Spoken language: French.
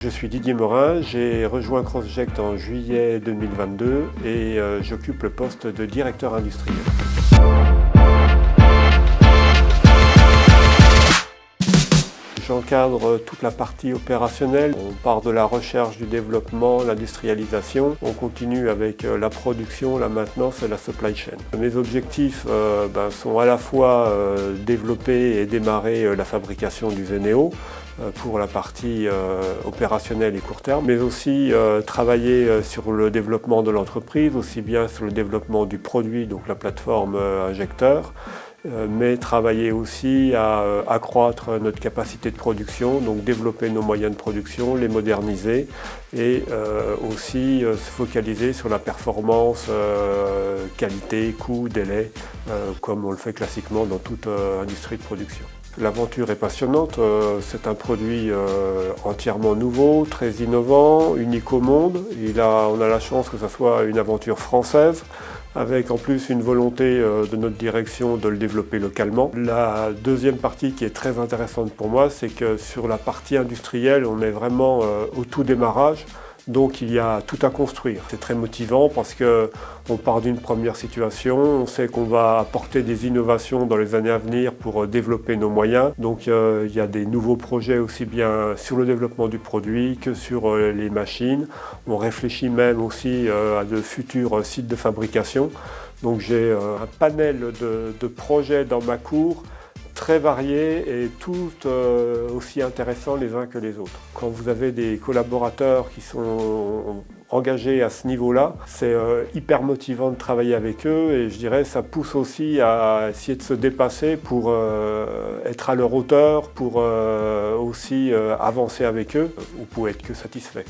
Je suis Didier Morin, j'ai rejoint Crossject en juillet 2022 et j'occupe le poste de directeur industriel. J'encadre toute la partie opérationnelle. On part de la recherche, du développement, l'industrialisation. On continue avec la production, la maintenance et la supply chain. Mes objectifs sont à la fois développer et démarrer la fabrication du Zeneo pour la partie opérationnelle et court terme, mais aussi travailler sur le développement de l'entreprise, aussi bien sur le développement du produit, donc la plateforme injecteur, mais travailler aussi à accroître notre capacité de production, donc développer nos moyens de production, les moderniser et aussi se focaliser sur la performance, qualité, coût, délai, comme on le fait classiquement dans toute industrie de production. L'aventure est passionnante, c'est un produit entièrement nouveau, très innovant, unique au monde. On a la chance que ce soit une aventure française, avec en plus une volonté de notre direction de le développer localement. La deuxième partie qui est très intéressante pour moi, c'est que sur la partie industrielle, on est vraiment au tout démarrage. Donc il y a tout à construire. C'est très motivant parce qu'on part d'une première situation, on sait qu'on va apporter des innovations dans les années à venir pour développer nos moyens. Donc il y a des nouveaux projets aussi bien sur le développement du produit que sur les machines. On réfléchit même aussi à de futurs sites de fabrication. Donc j'ai un panel de projets dans ma cour très variés et tous aussi intéressants les uns que les autres. Quand vous avez des collaborateurs qui sont engagés à ce niveau-là, c'est hyper motivant de travailler avec eux et je dirais ça pousse aussi à essayer de se dépasser pour être à leur hauteur, pour aussi avancer avec eux. Vous pouvez être que satisfait.